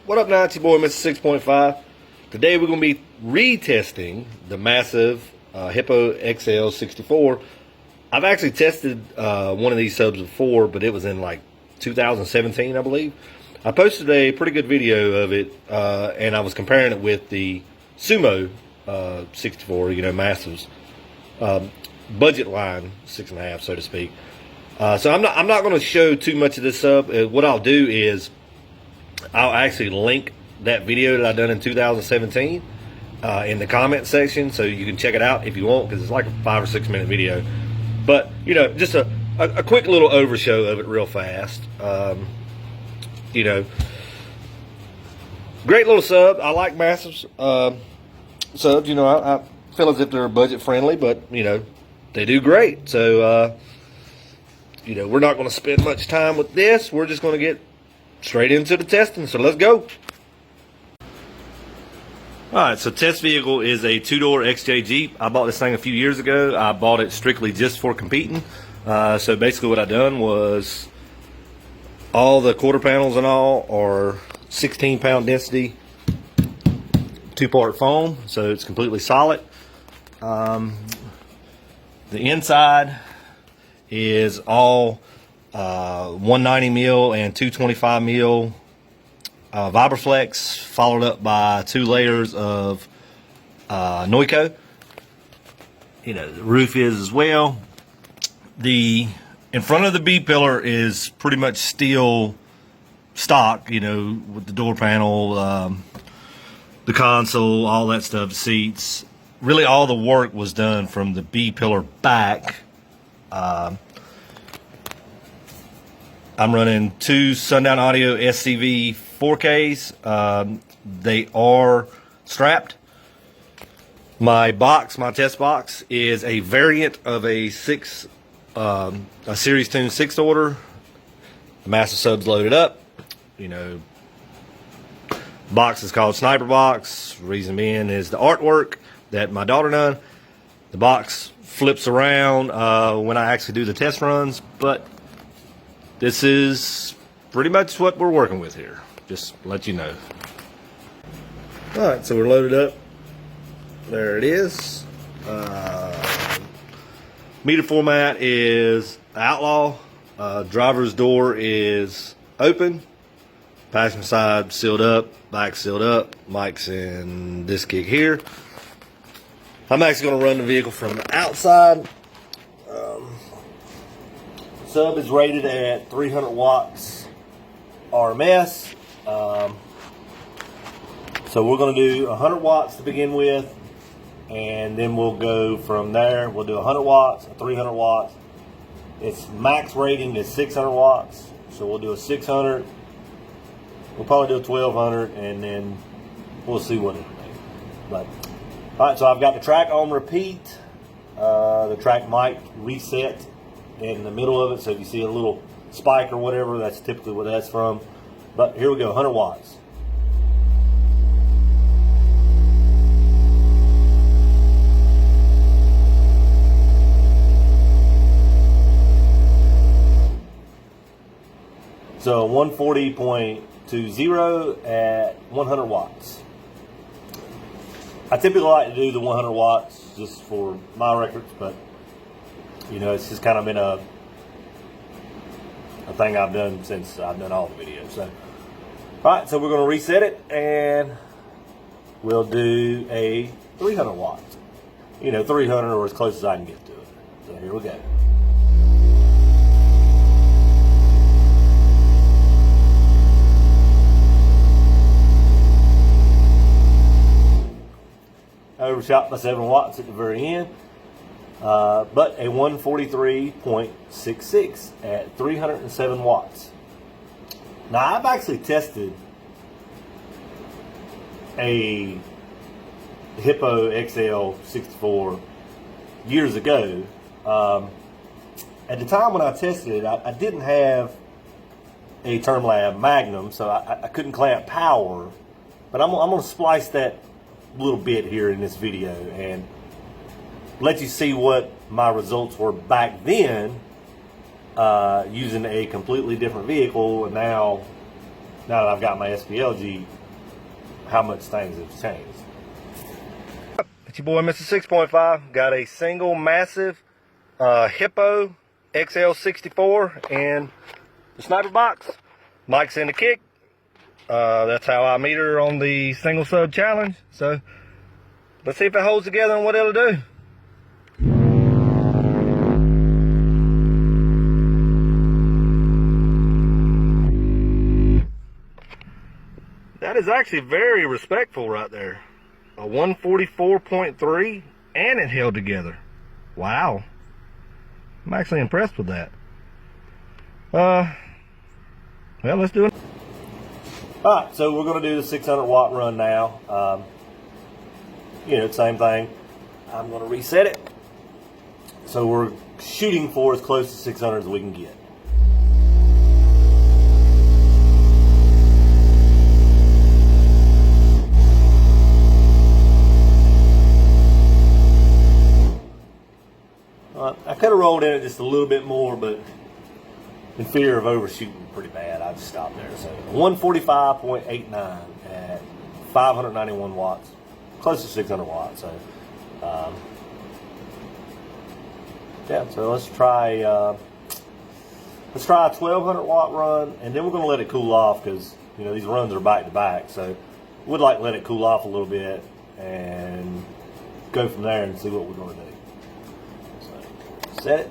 What up now, it's your boy Mr. 6.5. Today we're going to be retesting the Massive HIPPO XL64. I've actually tested one of these subs before, but it was in like 2017, I believe. I posted a pretty good video of it, and I was comparing it with the Sumo 64, you know, Massive's budget line 6.5, so to speak. So I'm not going to show too much of this sub. What I'll do is I'll actually link that video that I done in 2017 in the comment section, so you can check it out if you want, because it's like a 5 or 6 minute video. But you know, just a quick little overshow of it real fast. You know, great little sub. I like Massive's subs. You know, I feel as if they're budget friendly, but you know, they do great. So you know, we're not going to spend much time with this. We're just going to get straight into the testing, so let's go. Alright, so test vehicle is a 2-door XJ Jeep. I bought this thing a few years ago. I bought it strictly just for competing. So basically what I done was all the quarter panels and all are 16-pound density 2-part foam, so it's completely solid. The inside is all 190 mil and 225 mil Vibraflex, followed up by 2 layers of Noiko. You know, the roof is as well. The in front of the B pillar is pretty much steel stock, you know, with the door panel, the console, all that stuff, the seats. Really all the work was done from the B pillar back. I'm running 2 Sundown Audio SCV 4Ks. They are strapped. My test box, is a variant of a Series Tune 6 order. The Massive sub's loaded up. You know, box is called Sniper Box. Reason being is the artwork that my daughter done. The box flips around when I actually do the test runs, but this is pretty much what we're working with here. Just to let you know. Alright, so we're loaded up. There it is. Meter format is Outlaw. Driver's door is open. Passenger side sealed up. Back sealed up. Mic's in this gig here. I'm actually going to run the vehicle from the outside. Sub is rated at 300 watts RMS. So we're going to do 100 watts to begin with, and then we'll go from there. We'll do 100 watts, 300 watts. Its max rating is 600 watts, so we'll do a 600. We'll probably do a 1200, and then we'll see what it makes. But all right, so I've got the track on repeat. The track might reset in the middle of it, so if you see a little spike or whatever, that's typically what that's from. But here we go, 100 watts. So 140.20 at 100 watts. I typically like to do the 100 watts just for my records, but you know, it's just kind of been a thing I've done since I've done all the videos. So, all right, so we're going to reset it, and we'll do a 300 watts. You know, 300 or as close as I can get to it. So here we go. Overshot by 7 watts at the very end. But a 143.66 at 307 watts. Now, I've actually tested a HIPPO XL64 years ago. At the time when I tested it, I didn't have a TermLab Magnum, so I couldn't clamp power. But I'm going to splice that little bit here in this video and let you see what my results were back then using a completely different vehicle, and now now that I've got my SPLG, how much things have changed. It's your boy Mr. 6.5. Got a single massive HIPPO XL64 and the sniper box. Mike's in the kick. That's how I meet her on the single sub challenge. So let's see if it holds together and what it'll do. That is actually very respectful right there. A 144.3 and it held together. Wow. I'm actually impressed with that. Well, let's do it. Alright, so we're going to do the 600 watt run now. You know, same thing. I'm going to reset it. So we're shooting for as close to 600 as we can get. I could have rolled in it just a little bit more, but in fear of overshooting pretty bad, I just stopped there. So 145.89 at 591 watts, close to 600 watts. So yeah, so let's try a 1200 watt run, and then we're going to let it cool off because you know these runs are back to back. So we'd like to let it cool off a little bit and go from there and see what we're going to do. Set it.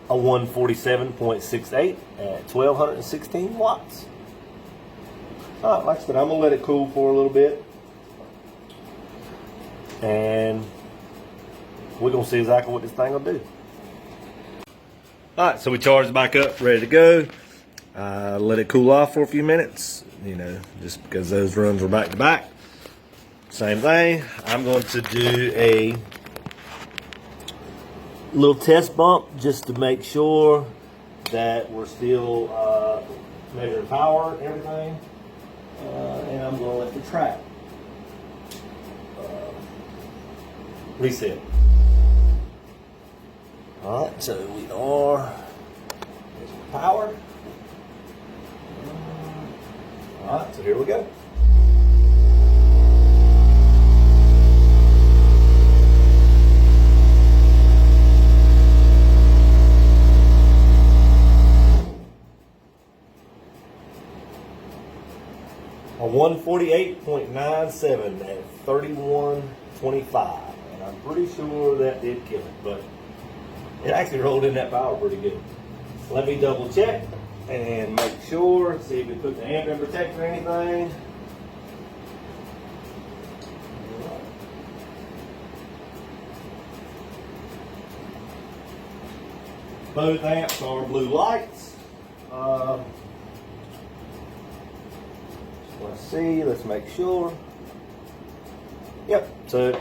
A 147.68 at 1216 watts. Alright, like I said, I'm going to let it cool for a little bit. And we're going to see exactly what this thing will do. Alright, so we charged it back up, ready to go. Let it cool off for a few minutes, you know, just because those runs were back to back. Same thing. I'm going to do a little test bump just to make sure that we're still measuring power and everything. And I'm going to let the track reset. Alright, so we are measuring power. Alright, so here we go. A 148.97 at 3125. And I'm pretty sure that did kill it, but it actually rolled in that power pretty good. Let me double check and make sure, see if we put the amp in protector or anything. Both amps are blue lights. Let's see, let's make sure. Yep, so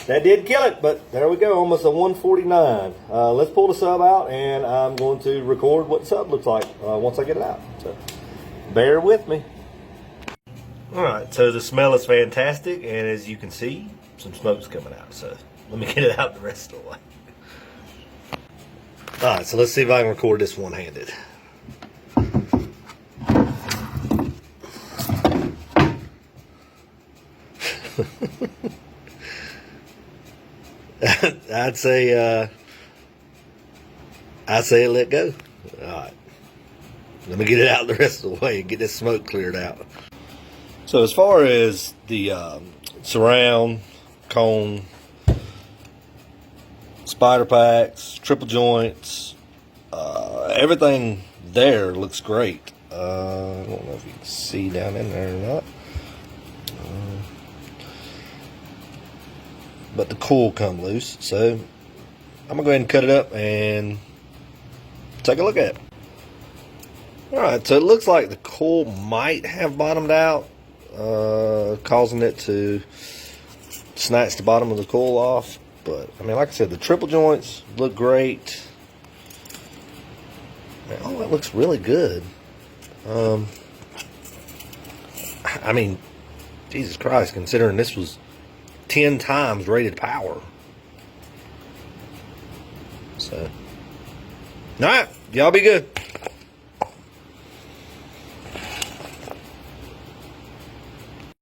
that did kill it, but there we go, almost a 149. Let's pull the sub out, and I'm going to record what the sub looks like once I get it out. So bear with me. All right, so the smell is fantastic, and as you can see, some smoke's coming out. So let me get it out the rest of the way. All right, so let's see if I can record this one-handed. I'd say it let go. All right, let me get it out the rest of the way and get this smoke cleared out. So as far as the surround, cone, spider packs, triple joints, everything there looks great. I don't know if you can see down in there or not. But the coil come loose, so I'm gonna go ahead and cut it up and take a look at it. Alright, so it looks like the coil might have bottomed out, causing it to snatch the bottom of the coil off. But I mean, like I said, the triple joints look great. Man, oh, it looks really good. I mean, Jesus Christ, considering this was 10 times rated power. So, all right, y'all be good.